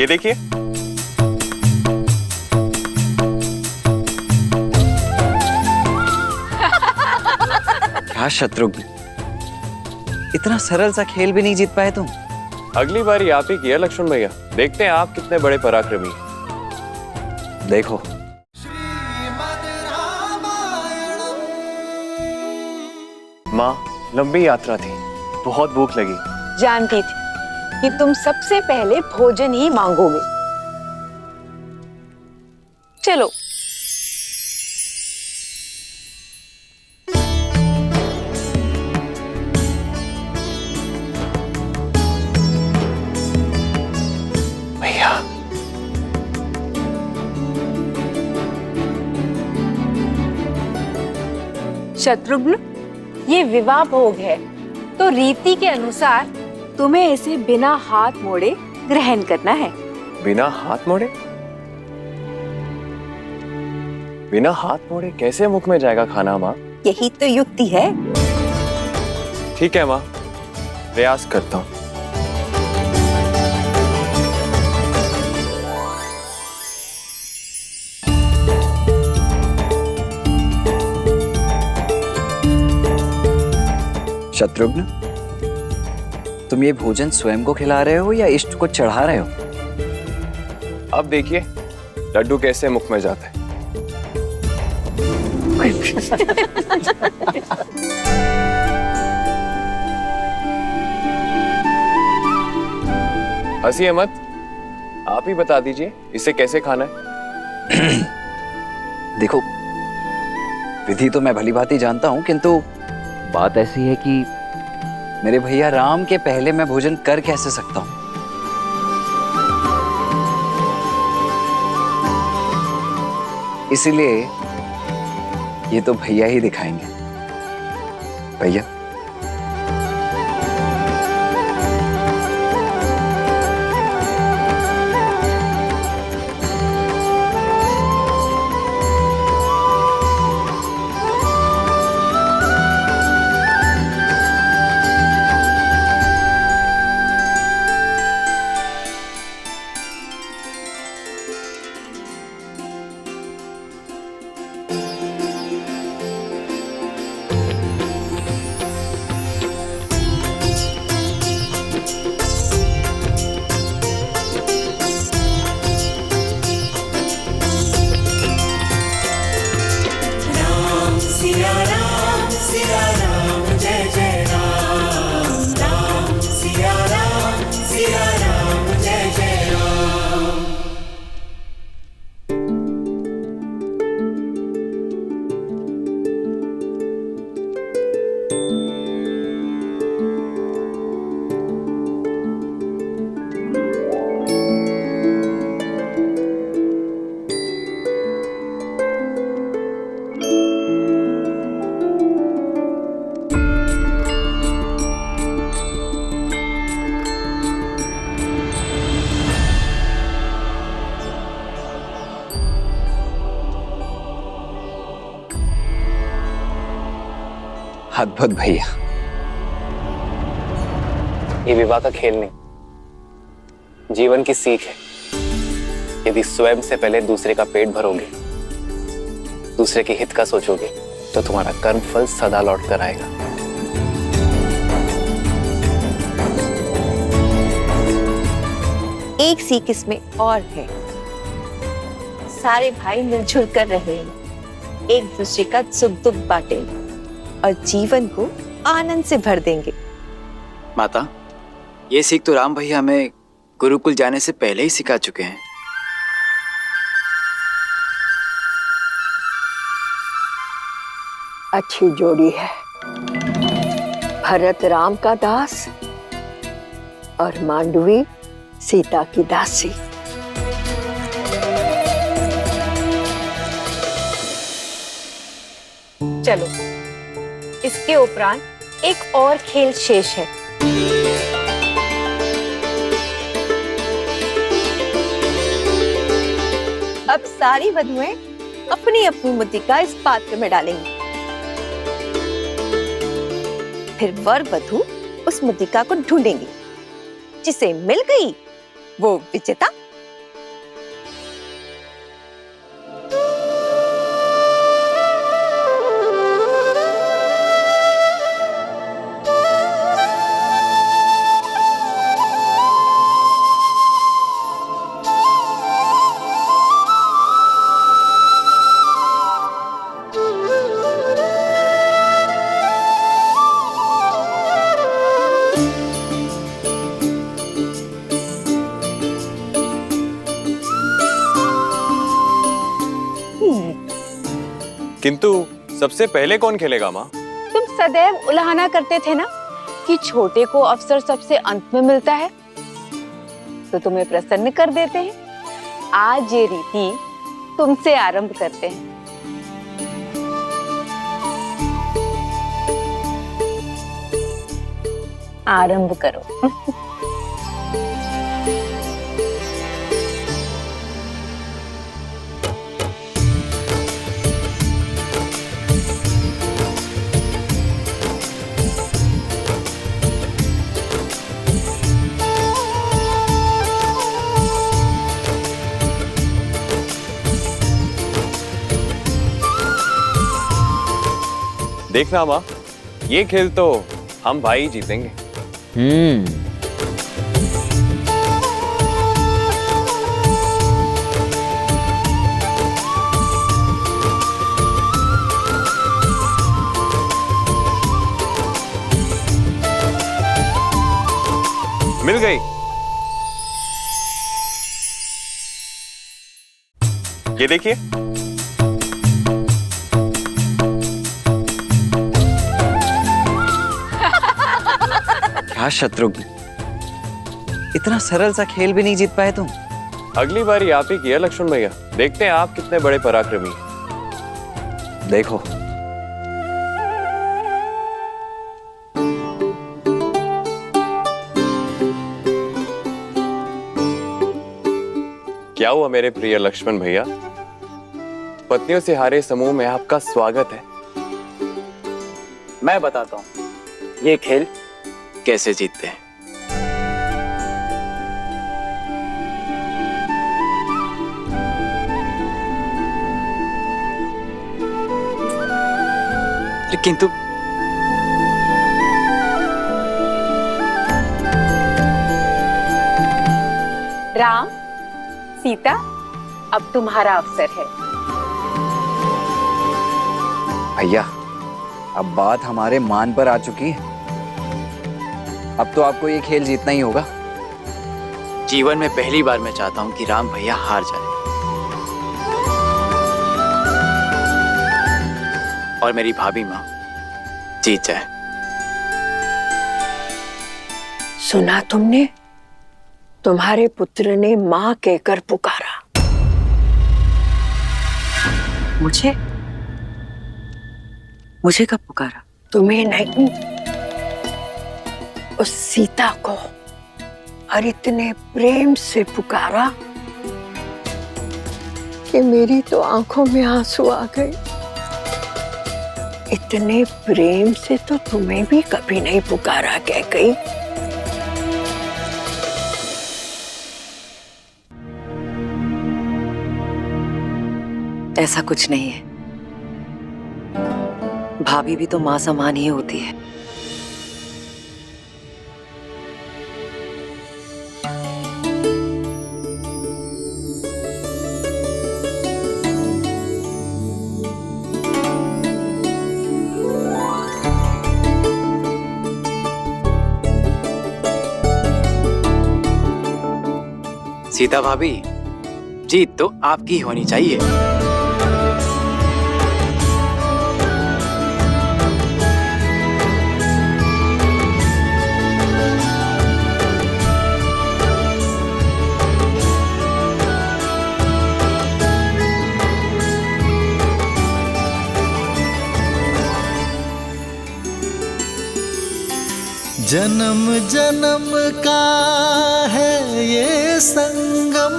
ये देखिए। क्या शत्रुघ्न, इतना सरल सा खेल भी नहीं जीत पाए तुम। अगली बारी आप ही किया लक्ष्मण भैया, देखते हैं आप कितने बड़े पराक्रमी हैं। देखो माँ, लंबी यात्रा थी, बहुत भूख लगी। जानती थी कि तुम सबसे पहले भोजन ही मांगोगे। चलो। भैया, शत्रुघ्न, ये विवाह भोग है, तो रीति के अनुसार तुम्हें इसे बिना हाथ मोड़े ग्रहण करना है। बिना हाथ मोड़े? बिना हाथ मोड़े कैसे मुख में जाएगा खाना माँ? यही तो युक्ति है। ठीक है माँ, प्रयास करता हूँ। शत्रुघ्न, तुम ये भोजन स्वयं को खिला रहे हो या इष्ट को चढ़ा रहे हो? अब देखिए लड्डू कैसे मुख में जाता है। हंसिए मत, आप ही बता दीजिए इसे कैसे खाना है। देखो, विधि तो मैं भली भांति जानता हूं, किंतु बात ऐसी है कि मेरे भैया राम के पहले मैं भोजन कर कैसे सकता हूं? इसीलिए ये तो भैया ही दिखाएंगे। भैया, अद्भुत भैया। ये विवाह का खेल नहीं, जीवन की सीख है। यदि स्वयं से पहले दूसरे का पेट भरोगे, दूसरे के हित का सोचोगे, तो तुम्हारा कर्म फल सदा लौट कर आएगा। एक सीख इसमें और है, सारे भाई मिलजुल कर रहे, एक दूसरे का सुख दुख बांटेंगे और जीवन को आनंद से भर देंगे। माता, ये सीख तो राम भैया हमें गुरुकुल जाने से पहले ही सिखा चुके हैं। अच्छी जोड़ी है, भरत राम का दास और मांडवी सीता की दासी। चलो, इसके उपरांत एक और खेल शेष है। अब सारी वधुएं अपनी अपनी मुद्रिका इस पात्र में डालेंगी। फिर वर वधु उस मुद्रिका को ढूंढेंगी, जिसे मिल गई वो विजेता किंतु सबसे पहले कौन खेलेगा माँ? तुम सदैव उलाहना करते थे ना कि छोटे को अवसर सबसे अंत में मिलता है, तो तुम्हें प्रसन्न कर देते हैं। आज ये रीति तुमसे आरंभ करते हैं। आरंभ करो। देखना माँ, ये खेल तो हम भाई जीतेंगे। मिल गई। ये देखिए, क्या शत्रुघ्न, इतना सरल सा खेल भी नहीं जीत पाए तुम? अगली बारी आप ही की है लक्ष्मण भैया। देखते हैं आप कितने बड़े पराक्रमी हैं। देखो, क्या हुआ मेरे प्रिय लक्ष्मण भैया? पत्नियों से हारे समूह में आपका स्वागत है। मैं बताता हूँ ये खेल कैसे जीतते हैं। लेकिन तू राम, सीता, अब तुम्हारा अवसर है। भैया, अब बात हमारे मान पर आ चुकी है। अब तो आपको ये खेल जीतना ही होगा। जीवन में पहली बार मैं चाहता हूँ कि राम भैया हार जाए और मेरी भाभी माँ जीत जाए। सुना तुमने? तुम्हारे पुत्र ने मां कहकर पुकारा। मुझे कब पुकारा? तुम्हें नहीं, उस सीता को। और इतने प्रेम से पुकारा कि मेरी तो आंखों में आंसू आ गए। इतने प्रेम से तो तुम्हें भी कभी नहीं पुकारा कैकेयी। ऐसा कुछ नहीं है। भाभी भी तो मां समान ही होती है। सीता भाभी, जीत तो आपकी ही होनी चाहिए। जन्म जन्म का है ये संगम,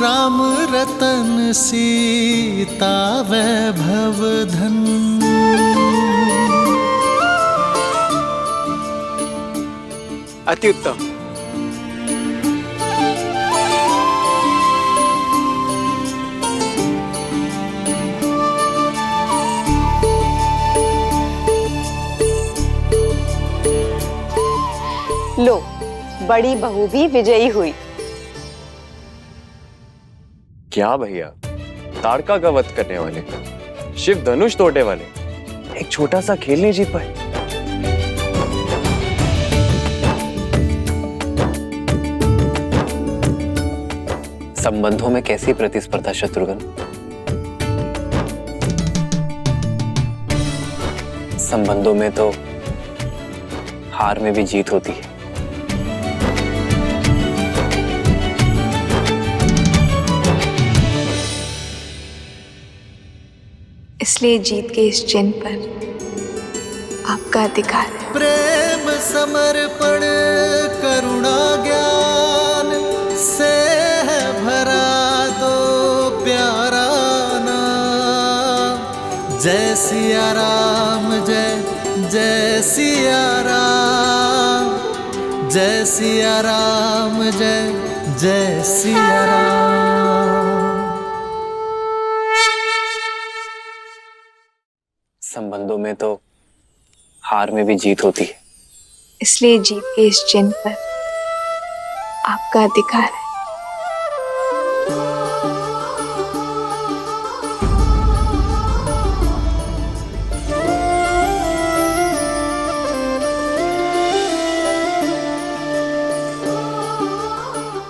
राम रतन सीता वैभव धन। अति उत्तम। लो, बड़ी बहू भी विजयी हुई। क्या भैया, ताड़का का वध करने वाले, शिव धनुष तोड़ने वाले, एक छोटा सा खेल नहीं जीत पाए। संबंधों में कैसी प्रतिस्पर्धा शत्रुघ्न? संबंधों में तो हार में भी जीत होती है। इसलिए जीत के इस चिन्ह पर आपका अधिकार है। प्रेम समर्पण करुणा ज्ञान से है भरा दो प्यारा नाम। जय सिया राम जय जय सिया राम, जय सिया राम जय जय सिया राम। संबंधों में तो हार में भी जीत होती है। इसलिए जीत के इस चिन्ह पर आपका अधिकार है।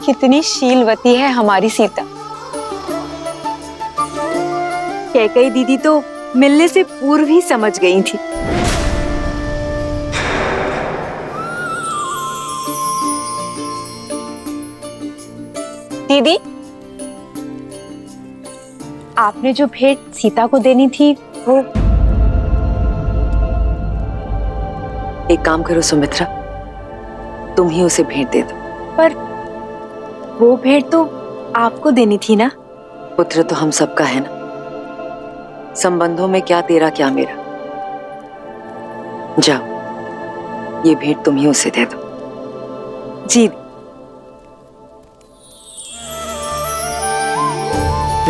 कितनी शीलवती है हमारी सीता। कैकई दीदी तो मिलने से पूर्व ही समझ गई थी। दीदी, आपने जो भेंट सीता को देनी थी वो। एक काम करो सुमित्रा, तुम ही उसे भेंट दे दो। पर वो भेंट तो आपको देनी थी ना। पुत्र तो हम सबका है ना, संबंधों में क्या तेरा क्या मेरा। जाओ, ये भेंट तुम ही उसे दे दो। जी।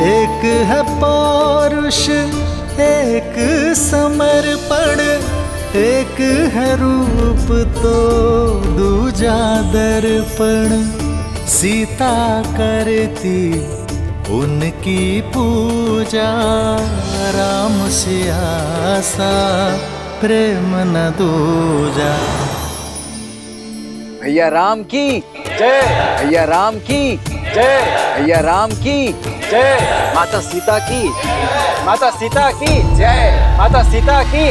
एक है पौरुष एक समर्पण, एक है रूप तो दूजा दर्पण। सीता करती उनकी पूजा, राम सिया सा प्रेम न दूजा। भैया राम की जय, भैया राम की जय, भैया राम की जय। माता सीता की, माता सीता की जय, माता सीता की।